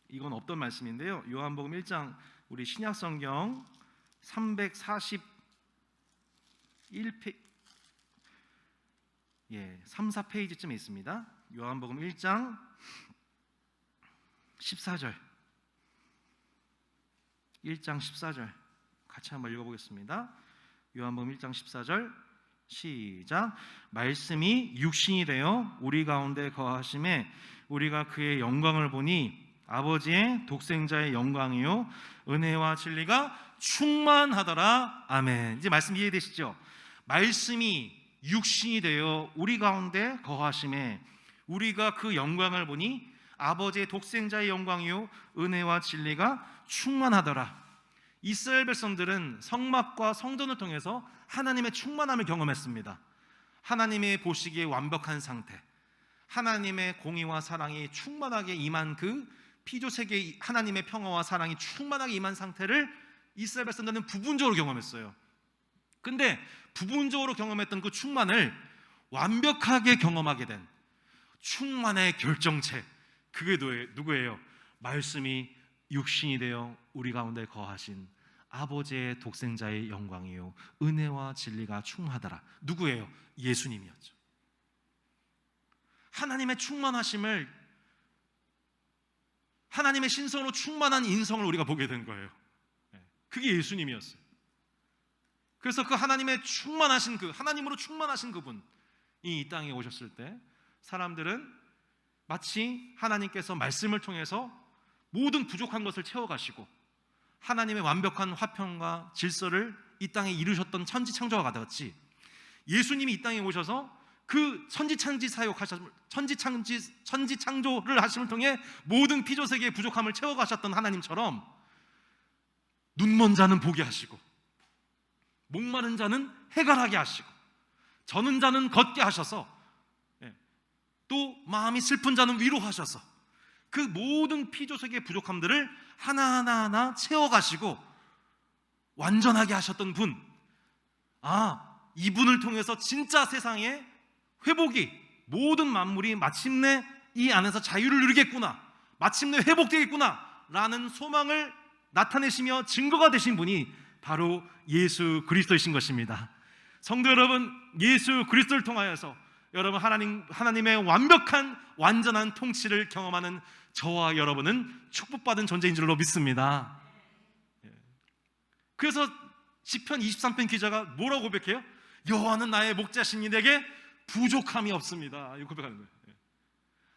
이건 없던 말씀인데요. 요한복음 1장 우리 신약성경 3, 4페이지쯤에 있습니다. 요한복음 1장 14절. 1장 14절 같이 한번 읽어보겠습니다. 요한복음 1장 14절 시작. 말씀이 육신이 되어 우리 가운데 거하심에 우리가 그의 영광을 보니 아버지의 독생자의 영광이요 은혜와 진리가 충만하더라. 아멘. 이제 말씀 이해되시죠? 말씀이 육신이 되어 우리 가운데 거하심에 우리가 그 영광을 보니 아버지의 독생자의 영광이요 은혜와 진리가 충만하더라. 이스라엘 백성들은 성막과 성전을 통해서 하나님의 충만함을 경험했습니다. 하나님의 보시기에 완벽한 상태, 하나님의 공의와 사랑이 충만하게 임한 그 피조세계의 하나님의 평화와 사랑이 충만하게 임한 상태를 이스라엘 백성들은 부분적으로 경험했어요. 근데 부분적으로 경험했던 그 충만을 완벽하게 경험하게 된 충만의 결정체, 그게 누구예요? 말씀이 육신이 되어 우리 가운데 거하신 아버지의 독생자의 영광이요 은혜와 진리가 충만하더라. 누구예요? 예수님이었죠. 하나님의 충만하심을, 하나님의 신성으로 충만한 인성을 우리가 보게 된 거예요. 그게 예수님이었어요. 그래서 그 하나님의 충만하신 그 하나님으로 충만하신 그분이 이 땅에 오셨을 때 사람들은 마치 하나님께서 말씀을 통해서 모든 부족한 것을 채워가시고 하나님의 완벽한 화평과 질서를 이 땅에 이루셨던 천지창조와 같이 예수님이 이 땅에 오셔서 그 천지창조 사역하셨, 천지창조를 하심을 통해 모든 피조세계의 부족함을 채워가셨던 하나님처럼 눈먼 자는 보게 하시고 목마른 자는 해결하게 하시고 저는 자는 걷게 하셔서 또 마음이 슬픈 자는 위로하셔서 그 모든 피조세계의 부족함들을 하나하나 채워가시고 완전하게 하셨던 분, 이분을 통해서 진짜 세상의 회복이, 모든 만물이 마침내 이 안에서 자유를 누리겠구나, 마침내 회복되겠구나 라는 소망을 나타내시며 증거가 되신 분이 바로 예수 그리스도이신 것입니다. 성도 여러분, 예수 그리스도를 통하여서 여러분 하나님의 완벽한 완전한 통치를 경험하는 저와 여러분은 축복받은 존재인 줄로 믿습니다. 그래서 시편 23편 기자가 뭐라고 고백해요? 여호와는 나의 목자시니 내게 부족함이 없습니다. 이거 고백하는 거예요.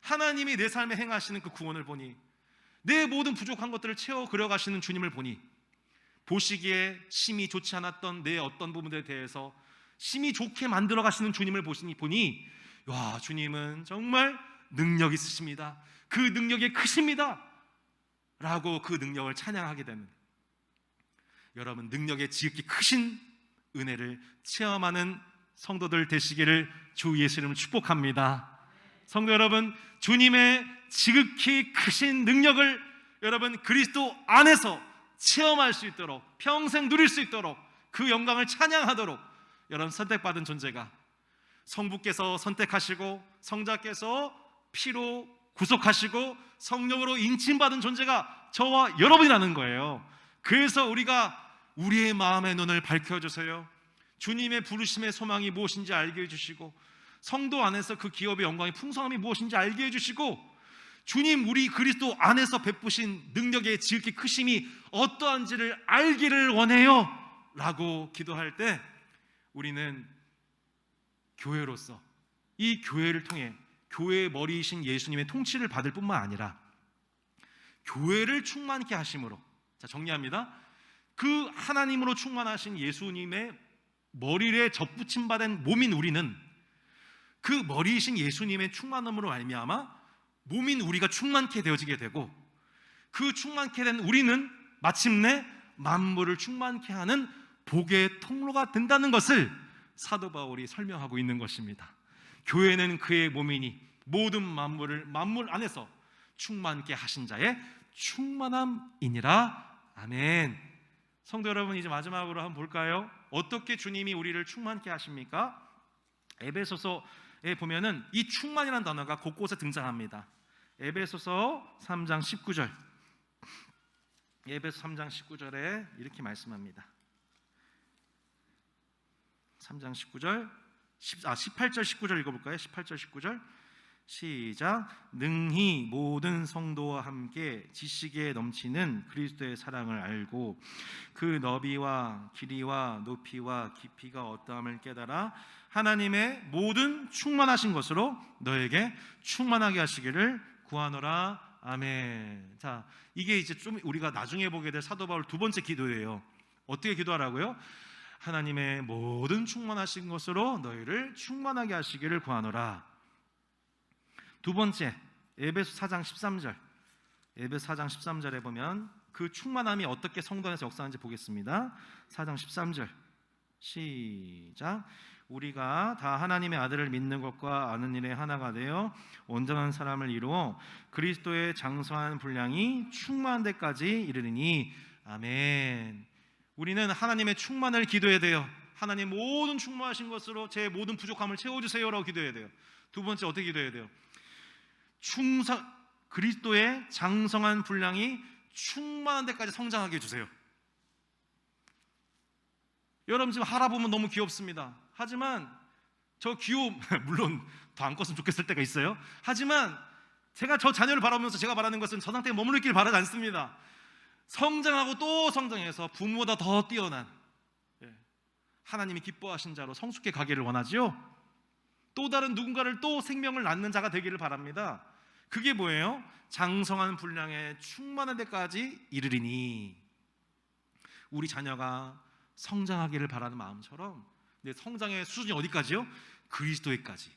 하나님이 내 삶에 행하시는 그 구원을 보니, 내 모든 부족한 것들을 채워 그려가시는 주님을 보니, 보시기에 심히 좋지 않았던 내 어떤 부분들에 대해서 심히 좋게 만들어 가시는 주님을 보니 와, 주님은 정말 능력 있으십니다. 그 능력이 크십니다 라고 그 능력을 찬양하게 되는, 여러분 능력의 지극히 크신 은혜를 체험하는 성도들 되시기를 주 예수 이름으로 축복합니다. 성도 여러분, 주님의 지극히 크신 능력을 여러분 그리스도 안에서 체험할 수 있도록, 평생 누릴 수 있도록, 그 영광을 찬양하도록 여러분 선택받은 존재가, 성부께서 선택하시고 성자께서 피로 구속하시고 성령으로 인침받은 존재가 저와 여러분이라는 거예요. 그래서 우리가 우리의 마음의 눈을 밝혀주세요. 주님의 부르심의 소망이 무엇인지 알게 해주시고, 성도 안에서 그 기업의 영광의 풍성함이 무엇인지 알게 해주시고, 주님 우리 그리스도 안에서 베푸신 능력의 지극히 크심이 어떠한지를 알기를 원해요 라고 기도할 때 우리는 교회로서 이 교회를 통해 교회의 머리이신 예수님의 통치를 받을 뿐만 아니라 교회를 충만케 하심으로, 자 정리합니다. 그 하나님으로 충만하신 예수님의 머리에 접붙임 받은 몸인 우리는 그 머리이신 예수님의 충만함으로 말미암아 몸인 우리가 충만케 되어지게 되고, 그 충만케 된 우리는 마침내 만물을 충만케 하는 복의 통로가 된다는 것을 사도 바울이 설명하고 있는 것입니다. 교회는 그의 몸이니 모든 만물 안에서 충만케 하신 자의 충만함이니라. 아멘. 성도 여러분, 이제 마지막으로 한번 볼까요? 어떻게 주님이 우리를 충만케 하십니까? 에베소서에 보면은 이 충만이라는 단어가 곳곳에 등장합니다. 에베소서 3장 19절, 에베소 3장 19절에 이렇게 말씀합니다. 3장 19절, 18절 19절 읽어볼까요? 18절 19절 시작. 능히 모든 성도와 함께 지식에 넘치는 그리스도의 사랑을 알고 그 너비와 길이와 높이와 깊이가 어떠함을 깨달아 하나님의 모든 충만하신 것으로 너에게 충만하게 하시기를 구하노라. 아멘. 자, 이게 이제 좀 우리가 나중에 보게 될 사도 바울 두 번째 기도예요. 어떻게 기도하라고요? 하나님의 모든 충만하신 것으로 너희를 충만하게 하시기를 구하노라. 두 번째, 에베소 4장 13절. 에베소 4장 13절에 보면 그 충만함이 어떻게 성도 안에서 역사하는지 보겠습니다. 4장 13절 시작. 우리가 다 하나님의 아들을 믿는 것과 아는 일에 하나가 되어 온전한 사람을 이루어 그리스도의 장성한 분량이 충만한 데까지 이르리니. 아멘. 우리는 하나님의 충만을 기도해야 돼요. 하나님 모든 충만하신 것으로 제 모든 부족함을 채워주세요라고 기도해야 돼요. 두 번째 어떻게 기도해야 돼요? 그리스도의 장성한 분량이 충만한 데까지 성장하게 해주세요. 여러분 지금 하라 보면 너무 귀엽습니다. 하지만 저 귀여움 물론 더 안 컸으면 좋겠을 때가 있어요. 하지만 제가 저 자녀를 바라보면서 제가 바라는 것은 저 상태에 머무르 있길 바라지 않습니다. 성장하고 또 성장해서 부모보다 더 뛰어난 하나님이 기뻐하신 자로 성숙해 가기를 원하죠. 또 다른 누군가를 또 생명을 낳는 자가 되기를 바랍니다. 그게 뭐예요? 장성한 분량에 충만한 데까지 이르리니. 우리 자녀가 성장하기를 바라는 마음처럼 내 성장의 수준이 어디까지요? 그리스도에까지.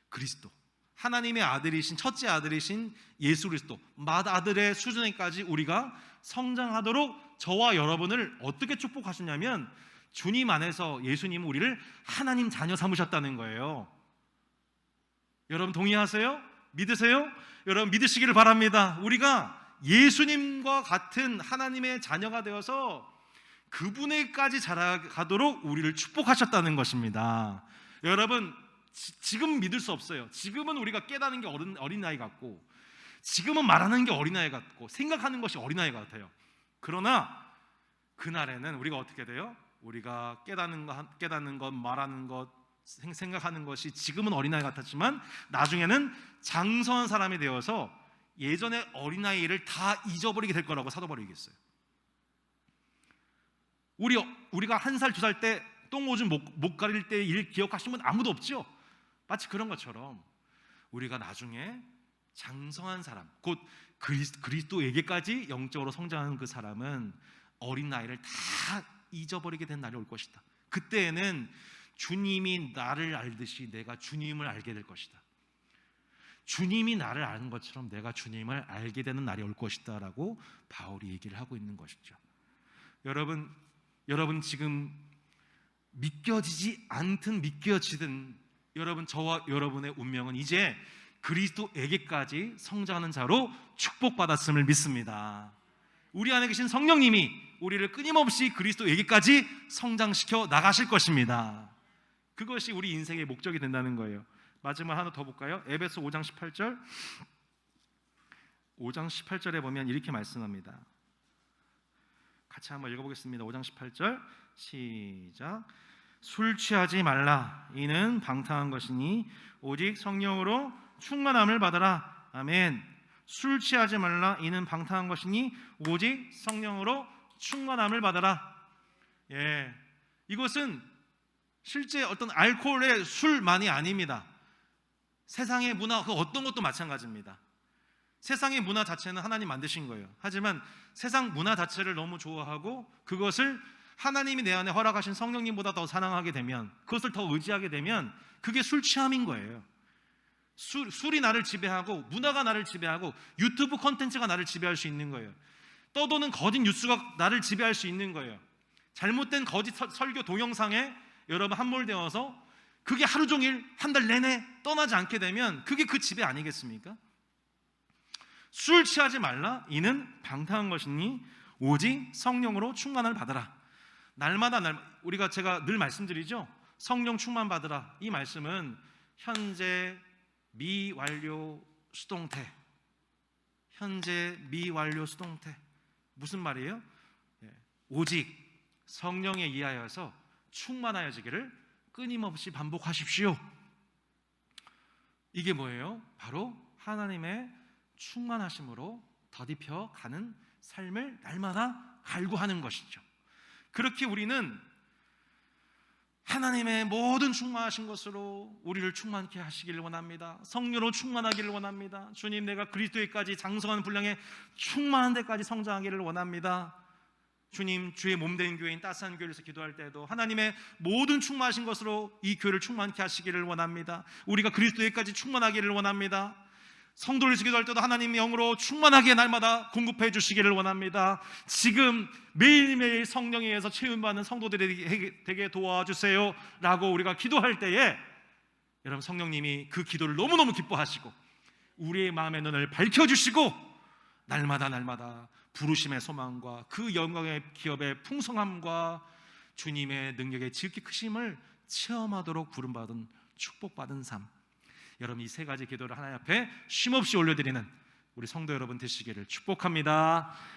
그리스도 하나님의 아들이신 첫째 아들이신 예수 그리스도 맏아들의 수준에까지 우리가 성장하도록 저와 여러분을 어떻게 축복하셨냐면 주님 안에서 예수님은 우리를 하나님 자녀 삼으셨다는 거예요. 여러분 동의하세요? 믿으세요? 여러분 믿으시기를 바랍니다. 우리가 예수님과 같은 하나님의 자녀가 되어서 그분에까지 자라가도록 우리를 축복하셨다는 것입니다. 여러분 지금 믿을 수 없어요. 지금은 우리가 깨닫는 게 어린아이 같고 지금은 말하는 게 어린아이 같고 생각하는 것이 어린아이 같아요. 그러나 그날에는 우리가 어떻게 돼요? 우리가 깨닫는 것, 말하는 것, 생각하는 것이 지금은 어린아이 같았지만 나중에는 장성한 사람이 되어서 예전의 어린아이를 다 잊어버리게 될 거라고 사도 바울이 얘기했어요. 우리가 1살, 2살 때 똥오줌 못 가릴 때 일 기억하시는 분 아무도 없죠? 마치 그런 것처럼 우리가 나중에 장성한 사람, 곧 그리스도에게까지 영적으로 성장하는 그 사람은 어린아이를 다 잊어버리게 된 날이 올 것이다. 그때에는 주님이 나를 알듯이 내가 주님을 알게 될 것이다. 주님이 나를 아는 것처럼 내가 주님을 알게 되는 날이 올 것이다 라고 바울이 얘기를 하고 있는 것이죠. 여러분 지금 믿겨지지 않든 믿겨지든 여러분 저와 여러분의 운명은 이제 그리스도에게까지 성장하는 자로 축복받았음을 믿습니다. 우리 안에 계신 성령님이 우리를 끊임없이 그리스도에게까지 성장시켜 나가실 것입니다. 그것이 우리 인생의 목적이 된다는 거예요. 마지막 하나 더 볼까요? 에베소 5장 18절 5장 18절에 보면 이렇게 말씀합니다. 같이 한번 읽어보겠습니다. 5장 18절 시작. 술 취하지 말라. 이는 방탕한 것이니 오직 성령으로 충만함을 받으라. 아멘. 술 취하지 말라. 이는 방탕한 것이니 오직 성령으로 충만함을 받으라. 이것은 실제 어떤 알코올의 술만이 아닙니다. 세상의 문화 그 어떤 것도 마찬가지입니다. 세상의 문화 자체는 하나님 만드신 거예요. 하지만 세상 문화 자체를 너무 좋아하고 그것을 하나님이 내 안에 허락하신 성령님보다 더 사랑하게 되면, 그것을 더 의지하게 되면 그게 술 취함인 거예요. 술이 나를 지배하고 문화가 나를 지배하고 유튜브 콘텐츠가 나를 지배할 수 있는 거예요. 떠도는 거짓 뉴스가 나를 지배할 수 있는 거예요. 잘못된 거짓 설교 동영상에 여러분 함몰되어서 그게 하루 종일 한 달 내내 떠나지 않게 되면 그게 그 지배 아니겠습니까? 술 취하지 말라. 이는 방탕한 것이니 오직 성령으로 충만을 받으라. 날마다 제가 늘 말씀드리죠. 성령 충만 받으라. 이 말씀은 현재 미완료 수동태. 현재 미완료 수동태. 무슨 말이에요? 오직 성령에 의하여서 충만하여지기를 끊임없이 반복하십시오. 이게 뭐예요? 바로 하나님의 충만하심으로 더딥혀 가는 삶을 날마다 갈구하는 것이죠. 그렇게 우리는 하나님의 모든 충만하신 것으로 우리를 충만케 하시기를 원합니다. 성령으로 충만하기를 원합니다. 주님, 내가 그리스도에까지 장성한 분량에 충만한 데까지 성장하기를 원합니다. 주님, 주의 몸된 교회인 따스한 교회에서 기도할 때도 하나님의 모든 충만하신 것으로 이 교회를 충만케 하시기를 원합니다. 우리가 그리스도에까지 충만하기를 원합니다. 성도를 기도할 때도 하나님의 영으로 충만하게 날마다 공급해 주시기를 원합니다. 지금 매일매일 성령에 의해서 체험받는 성도들이 되게 도와주세요 라고 우리가 기도할 때에 여러분, 성령님이 그 기도를 너무너무 기뻐하시고 우리의 마음의 눈을 밝혀주시고 날마다 부르심의 소망과 그 영광의 기업의 풍성함과 주님의 능력의 지극히 크심을 체험하도록 부름받은 축복받은 삶, 여러분 이 세 가지 기도를 하나님 앞에 쉼없이 올려드리는 우리 성도 여러분 되시기를 축복합니다.